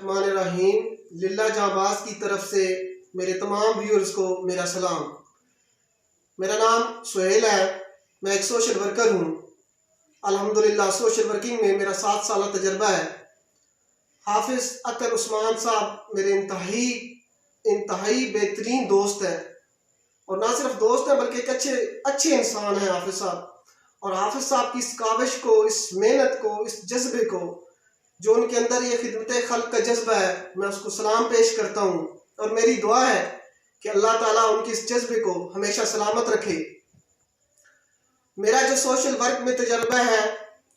الرحمن الرحیم۔ للہ جانباز کی طرف سے میرے تمام ویورز کو میرا سلام۔ میرا نام سہیل ہے، میں ایک سوشل ورکر ہوں۔ الحمدللہ سوشل ورکنگ میں میرا 7 سالہ تجربہ ہے۔ حافظ اطہر عثمان صاحب میرے انتہائی بہترین دوست ہیں، اور نہ صرف دوست ہیں بلکہ ایک اچھے انسان ہیں حافظ صاحب۔ اور حافظ صاحب کی اس کاوش کو، اس محنت کو، اس جذبے کو، جو ان کے اندر یہ خدمت خلق کا جذبہ ہے، میں اس کو سلام پیش کرتا ہوں، اور میری دعا ہے کہ اللہ تعالیٰ ان کے اس جذبے کو ہمیشہ سلامت رکھے۔ میرا جو سوشل ورک میں تجربہ ہے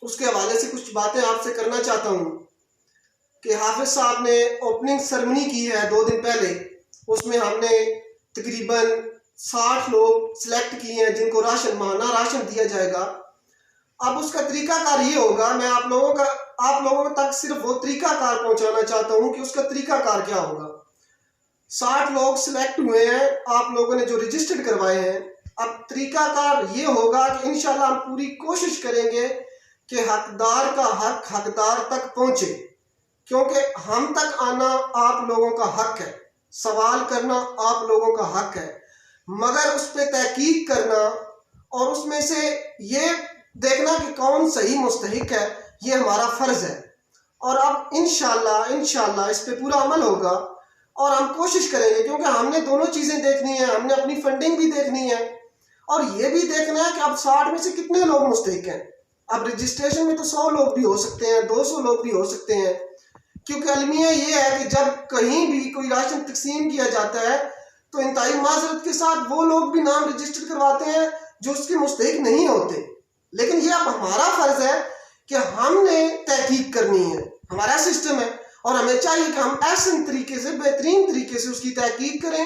اس کے حوالے سے کچھ باتیں آپ سے کرنا چاہتا ہوں کہ حافظ صاحب نے اوپننگ سرمنی کی ہے 2 دن پہلے، اس میں ہم نے تقریباً 60 لوگ سلیکٹ کیے ہیں جن کو ماہانہ راشن دیا جائے گا۔ اب اس کا طریقہ کار یہ ہوگا، میں آپ لوگوں تک صرف وہ طریقہ کار پہنچانا چاہتا ہوں کہ اس کا طریقہ کار کیا ہوگا۔ 60 لوگ سلیکٹ ہوئے ہیں، آپ لوگوں نے جو رجسٹرڈ کروائے ہیں۔ اب طریقہ کار یہ ہوگا کہ انشاءاللہ ہم پوری کوشش کریں گے کہ حقدار کا حق حقدار تک پہنچے، کیونکہ ہم تک آنا آپ لوگوں کا حق ہے، سوال کرنا آپ لوگوں کا حق ہے، مگر اس پہ تحقیق کرنا اور اس میں سے یہ دیکھنا کہ کون صحیح مستحق ہے، یہ ہمارا فرض ہے۔ اور اب انشاءاللہ اس پہ پورا عمل ہوگا، اور ہم کوشش کریں گے، کیونکہ ہم نے دونوں چیزیں دیکھنی ہیں، ہم نے اپنی فنڈنگ بھی دیکھنی ہے، اور یہ بھی دیکھنا ہے کہ اب 60 میں سے کتنے لوگ مستحق ہیں۔ اب رجسٹریشن میں تو 100 لوگ بھی ہو سکتے ہیں، 200 لوگ بھی ہو سکتے ہیں، کیونکہ المیہ یہ ہے کہ جب کہیں بھی کوئی راشن تقسیم کیا جاتا ہے تو انتہائی معذرت کے ساتھ وہ لوگ بھی نام رجسٹر کرواتے ہیں جو اس کے مستحق نہیں ہوتے۔ لیکن یہ اب ہمارا فرض ہے کہ ہم نے تحقیق کرنی ہے، ہمارا سسٹم ہے، اور ہمیں چاہیے کہ ہم احسن طریقے سے، بہترین طریقے سے اس کی تحقیق کریں۔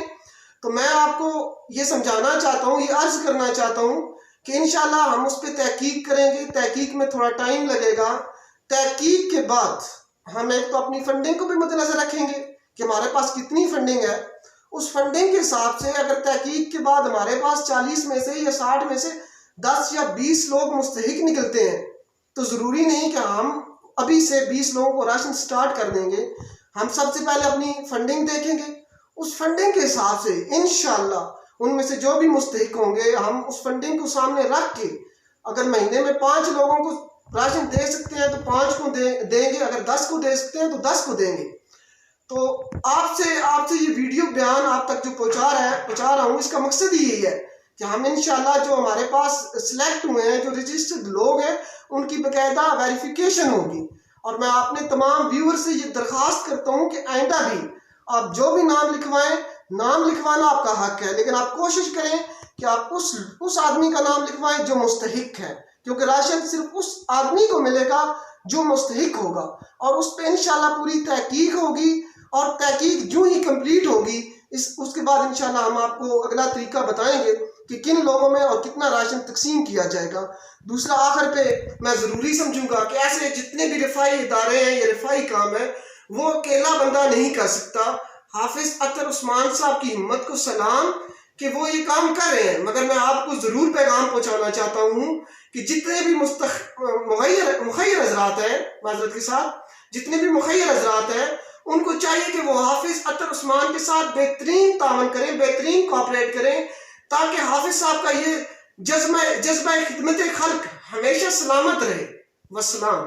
تو میں آپ کو یہ سمجھانا چاہتا ہوں، یہ عرض کرنا چاہتا ہوں کہ انشاءاللہ ہم اس پہ تحقیق کریں گے۔ تحقیق میں تھوڑا ٹائم لگے گا۔ تحقیق کے بعد ہم ایک تو اپنی فنڈنگ کو بھی مد نظر رکھیں گے کہ ہمارے پاس کتنی فنڈنگ ہے۔ اس فنڈنگ کے حساب سے اگر تحقیق کے بعد ہمارے پاس 40 میں سے یا 60 میں سے 10 یا 20 لوگ مستحق نکلتے ہیں، تو ضروری نہیں کہ ہم ابھی سے 20 لوگوں کو راشن سٹارٹ کر دیں گے۔ ہم سب سے پہلے اپنی فنڈنگ دیکھیں گے، اس فنڈنگ کے حساب سے انشاءاللہ ان میں سے جو بھی مستحق ہوں گے، ہم اس فنڈنگ کو سامنے رکھ کے اگر مہینے میں 5 لوگوں کو راشن دے سکتے ہیں تو 5 کو دیں گے، اگر 10 کو دے سکتے ہیں تو 10 کو دیں گے۔ تو آپ سے یہ ویڈیو بیان آپ تک جو پہنچا رہا ہوں، اس کا مقصد ہی یہی ہے کہ ہم انشاءاللہ جو ہمارے پاس سلیکٹ ہوئے ہیں، جو رجسٹرڈ لوگ ہیں، ان کی باقاعدہ ویریفیکیشن ہوگی۔ اور میں اپنے تمام ویور سے یہ درخواست کرتا ہوں کہ آئندہ بھی آپ جو بھی نام لکھوائیں، نام لکھوانا آپ کا حق ہے، لیکن آپ کوشش کریں کہ آپ اس آدمی کا نام لکھوائیں جو مستحق ہے، کیونکہ راشن صرف اس آدمی کو ملے گا جو مستحق ہوگا، اور اس پہ انشاءاللہ پوری تحقیق ہوگی، اور تحقیق جو ہی کمپلیٹ ہوگی اس کے بعد انشاءاللہ ہم آپ کو اگلا طریقہ بتائیں گے کہ کن لوگوں میں اور کتنا راشن تقسیم کیا جائے گا۔ دوسرا، آخر پہ میں ضروری سمجھوں گا کہ ایسے جتنے بھی رفائی ادارے ہیں، یہ رفائی کام ہے، وہ اکیلا بندہ نہیں کر سکتا۔ حافظ اطہر عثمان صاحب کی ہمت کو سلام کہ وہ یہ کام کر رہے ہیں، مگر میں آپ کو ضرور پیغام پہنچانا چاہتا ہوں کہ جتنے بھی مخیر حضرات ہیں، معذرت کے ساتھ جتنے بھی مخیر حضرات ہیں، ان کو چاہیے کہ وہ حافظ اطہر عثمان کے ساتھ بہترین تعاون کریں، بہترین کوآپریٹ کریں، تاکہ حافظ صاحب کا یہ جذبہ خدمت خلق ہمیشہ سلامت رہے۔ والسلام۔